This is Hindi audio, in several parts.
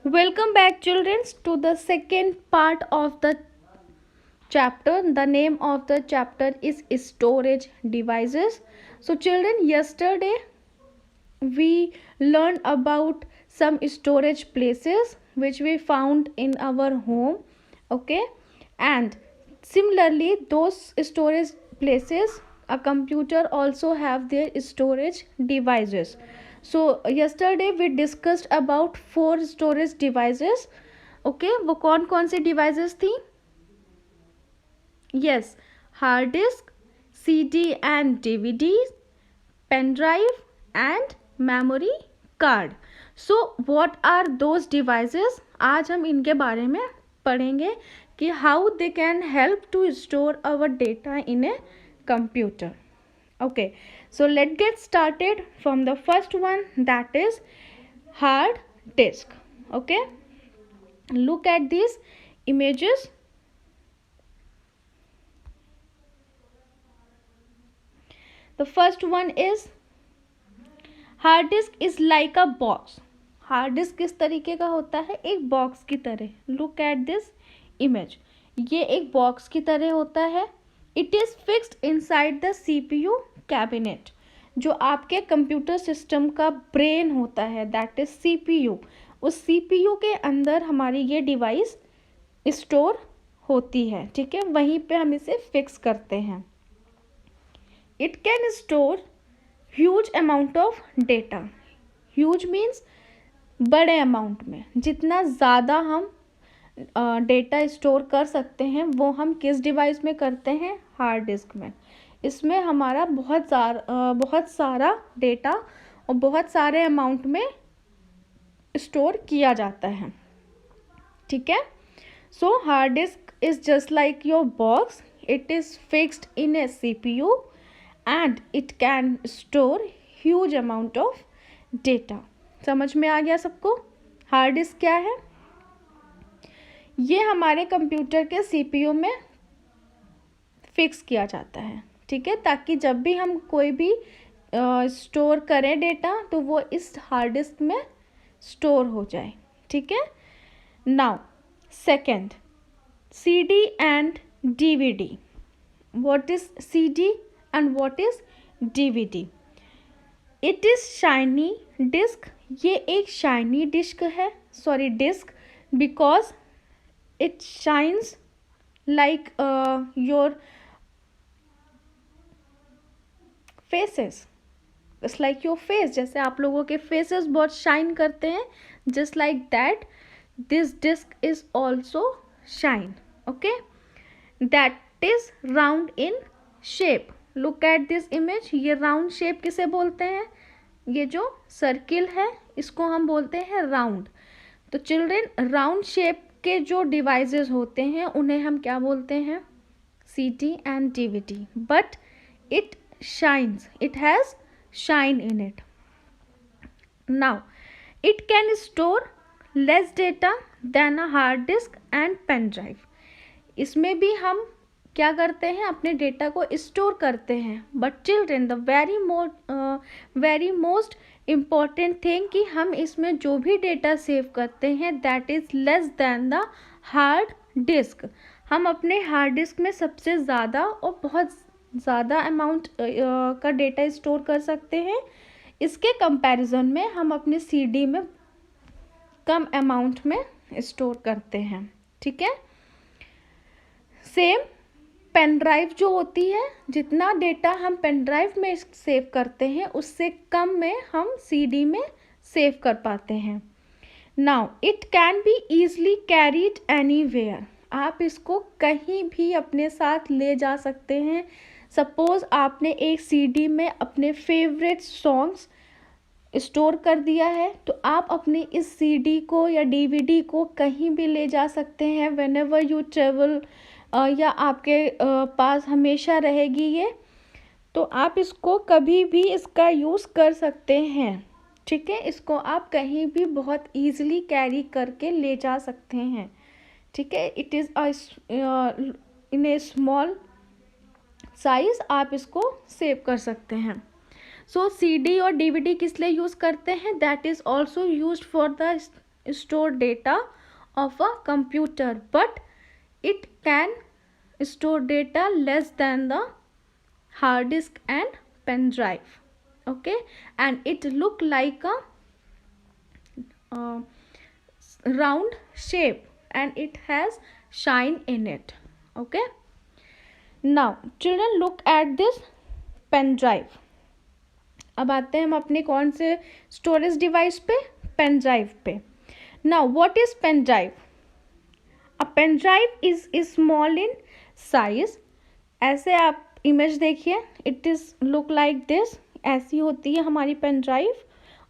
Welcome back, children, to the second part of the chapter. The name of the chapter is storage devices. So, children, yesterday we learned about some storage places which we found in our home. Okay, and similarly, those storage places, a computer also have their storage devices. So yesterday we discussed about 4 storage devices. Okay वो कौन कौन सी डिवाइसेस थी? Yes, hard disk, CD and DVD, pen drive and memory card. So what are those devices? आज हम इनके बारे में पढ़ेंगे कि how they can help to store our data in a computer. Okay, so let's get started from the first one, that is hard disk. Okay, look at these images. The first one is hard disk is like a box. Hard disk किस तरीके का होता है? एक बॉक्स की तरह. Look at this image. ये एक बॉक्स की तरह होता है. It is fixed inside the CPU cabinet. जो आपके कंप्यूटर सिस्टम का ब्रेन होता है, दैट इज CPU. उस CPU के अंदर हमारी ये डिवाइस स्टोर होती है. ठीक है, वहीं पे हम इसे फिक्स करते हैं. It can store huge amount of data. Huge means बड़े अमाउंट में. जितना ज़्यादा हम डेटा स्टोर कर सकते हैं वो हम किस डिवाइस में करते हैं? हार्ड डिस्क में. इसमें हमारा बहुत सारा डेटा और बहुत सारे अमाउंट में स्टोर किया जाता है. ठीक है. So hard disk is just like your box. It is fixed in A CPU and it can store huge amount of data. समझ में आ गया सबको? हार्ड डिस्क क्या है? ये हमारे कंप्यूटर के CPU में फिक्स किया जाता है. ठीक है, ताकि जब भी हम कोई भी स्टोर करें डेटा तो वो इस हार्ड डिस्क में स्टोर हो जाए. ठीक है. Now second, CD and DVD. What is CD and what is DVD? It is shiny disk. ये एक शाइनी डिस्क है, disk, because it shines like your faces. It's like your face. जैसे आप लोगों के फेसेस बहुत शाइन करते हैं, just like that this disk is also shine. Okay, that is round in shape. Look at this image. ये राउंड शेप किसे बोलते हैं? ये जो सर्किल है इसको हम बोलते हैं राउंड. तो चिल्ड्रेन, राउंड शेप के जो डिवाइसेस होते हैं उन्हें हम क्या बोलते हैं? CD and DVD. But it shines, it has shine in it. Now it can store less data than a hard disk and pen drive. इसमें भी हम क्या करते हैं? अपने डेटा को स्टोर करते हैं. But children, the very most important thing कि हम इसमें जो भी डेटा सेव करते हैं that is less than the hard disk. हम अपने हार्ड डिस्क में सबसे ज़्यादा और बहुत ज़्यादा अमाउंट का डेटा स्टोर कर सकते हैं. इसके कंपैरिजन में हम अपने CD में कम अमाउंट में स्टोर करते हैं. ठीक है. सेम पेन ड्राइव जो होती है, जितना डेटा हम पेन ड्राइव में सेव करते हैं उससे कम में हम CD में सेव कर पाते हैं. Now it can B easily carried anywhere. आप इसको कहीं भी अपने साथ ले जा सकते हैं. सपोज आपने एक CD में अपने फेवरेट सॉन्ग्स स्टोर कर दिया है तो आप अपने इस CD को या DVD को कहीं भी ले जा सकते हैं. व्हेन एवर यू ट्रेवल, या आपके पास हमेशा रहेगी ये, तो आप इसको कभी भी इसका यूज़ कर सकते हैं. ठीक है, इसको आप कहीं भी बहुत ईजिली कैरी करके ले जा सकते हैं. ठीक है. It is in A small size आप इसको सेव कर सकते हैं. सो CD और DVD किस लिए यूज़ करते हैं? That is also use for the store data of a computer, but it can store data less than the hard disk and pen drive. Okay, and it look like a round shape and it has shine in it. Okay, now children look at this pen drive. अब आते हैं हम अपने कौन से स्टोरेज डिवाइस पे? पेन ड्राइव पे. Now what is pen drive? A pen drive is small in size. ऐसे आप इमेज देखिए, it is look like this. ऐसी होती है हमारी pen drive.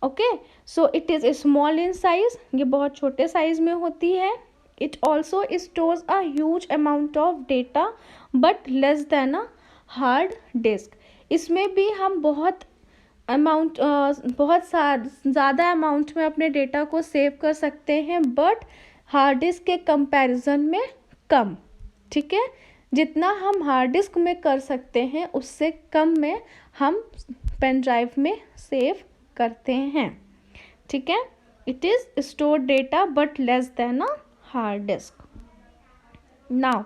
Okay, so it is small in size. ये बहुत छोटे साइज में होती है. It also stores a huge amount of data but less than a hard disk. इसमें भी हम बहुत ज़्यादा अमाउंट में अपने डेटा को सेव कर सकते हैं, बट हार्ड डिस्क के कंपैरिजन में कम. ठीक है, जितना हम हार्ड डिस्क में कर सकते हैं उससे कम में हम पेन ड्राइव में सेव करते हैं. ठीक है, it is store data but less than a hard disc. Now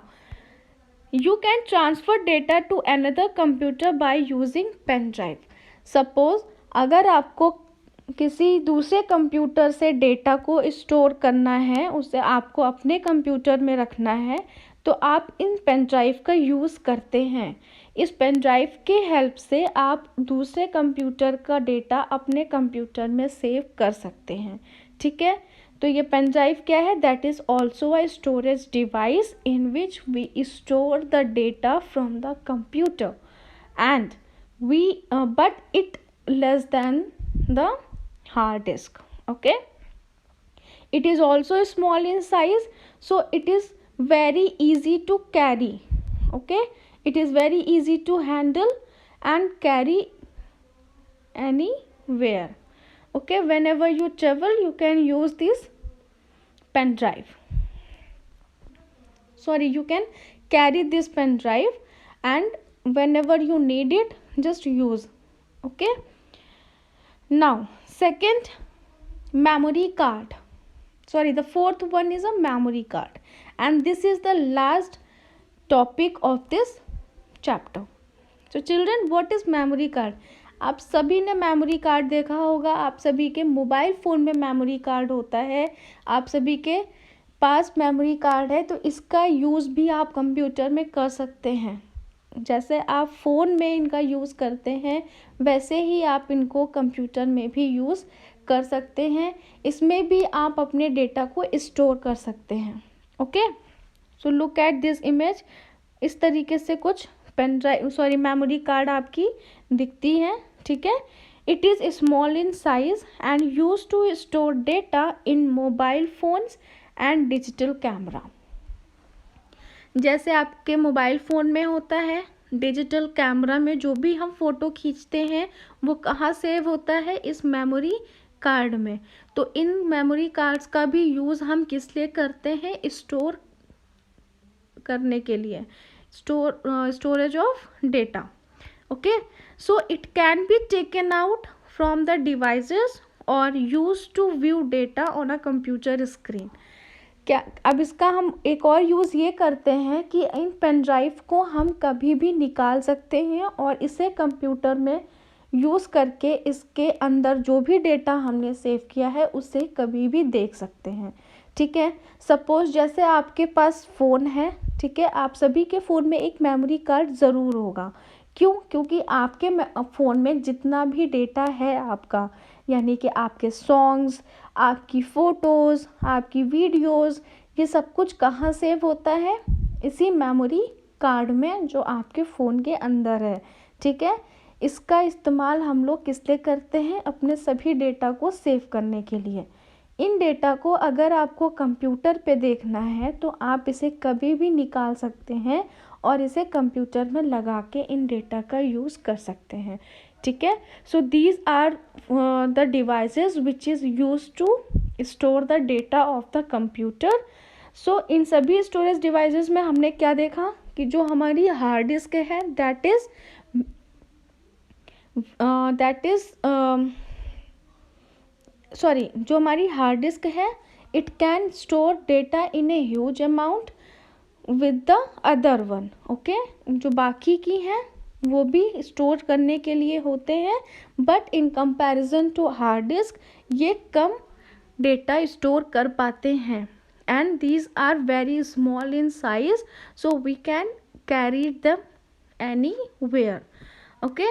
you can transfer data to another computer by using pen drive. Suppose अगर आपको किसी दूसरे कंप्यूटर से डेटा को स्टोर करना है, उसे आपको अपने कंप्यूटर में रखना है, तो आप इन पेन ड्राइव का यूज़ करते हैं. इस पेन ड्राइव के हेल्प से आप दूसरे कंप्यूटर का डेटा अपने कंप्यूटर में सेव कर सकते हैं. ठीक है, तो ये पेन ड्राइव क्या है? That is also a storage device in which we store the data from the computer and we but it less than the hard disk. Okay, it is also small in size, so it is very easy to carry. Okay, it is very easy to handle and carry anywhere. Okay, whenever you travel you can use this pen drive. You can carry this pen drive and whenever you need it, just use. Okay, now second, memory card. The fourth one is a memory card, and this is the last topic of this chapter. So children, what is memory card? आप सभी ने मेमोरी कार्ड देखा होगा. आप सभी के मोबाइल फ़ोन में मेमोरी कार्ड होता है. आप सभी के पास मेमोरी कार्ड है, तो इसका यूज़ भी आप कंप्यूटर में कर सकते हैं. जैसे आप फ़ोन में इनका यूज़ करते हैं, वैसे ही आप इनको कंप्यूटर में भी यूज़ कर सकते हैं. इसमें भी आप अपने डेटा को स्टोर कर सकते हैं. Okay, so look at this image. इस तरीके से कुछ पेन ड्राइव मेमोरी कार्ड आपकी दिखती है. ठीक है, it is small in size and use to store data in mobile phones and digital camera. जैसे आपके मोबाइल फ़ोन में होता है, डिजिटल कैमरा में जो भी हम फ़ोटो खींचते हैं वो कहाँ सेव होता है? इस मेमोरी कार्ड में. तो इन मेमोरी कार्ड्स का भी यूज़ हम किस लिए करते हैं? स्टोर करने के लिए, storage of data. Okay, so it can be taken out from the devices और use to view data on a computer screen. क्या अब इसका हम एक और यूज़ ये करते हैं कि इन पेन ड्राइव को हम कभी भी निकाल सकते हैं और इसे कंप्यूटर में यूज़ करके इसके अंदर जो भी डेटा हमने सेव किया है उसे कभी भी देख सकते हैं. ठीक है, सपोज़ जैसे आपके पास फ़ोन है. ठीक है, आप सभी के फ़ोन में एक मेमोरी कार्ड ज़रूर होगा. क्यों? क्योंकि आपके फ़ोन में जितना भी डेटा है आपका, यानी कि आपके सॉन्ग्स, आपकी फ़ोटोज़, आपकी वीडियोज़, ये सब कुछ कहाँ सेव होता है? इसी मेमोरी कार्ड में जो आपके फ़ोन के अंदर है. ठीक है, इसका इस्तेमाल हम लोग किस लिए करते हैं? अपने सभी डेटा को सेव करने के लिए. इन डेटा को अगर आपको कंप्यूटर पे देखना है तो आप इसे कभी भी निकाल सकते हैं और इसे कंप्यूटर में लगा के इन डेटा का यूज़ कर सकते हैं. ठीक है, so these are the devices which is use to store the data of the computer. So इन सभी स्टोरेज डिवाइसेस में हमने क्या देखा कि जो हमारी हार्ड डिस्क है that is that is sorry, जो हमारी हार्ड डिस्क है, it can store data in a huge amount with the other one, okay. जो बाकी की हैं वो भी स्टोर करने के लिए होते हैं, but in comparison to hard disk ये कम डेटा स्टोर कर पाते हैं, and these are very small in size, so we can carry them anywhere, okay।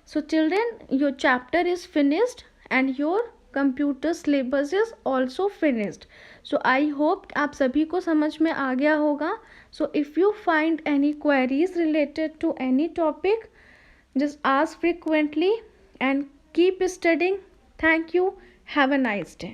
So children, your chapter is finished and your computer syllabus is also finished, so I hope आप सभी को समझ में आ गया होगा। So if you find any queries related to any topic, just ask frequently and keep studying. Thank you. Have a nice day.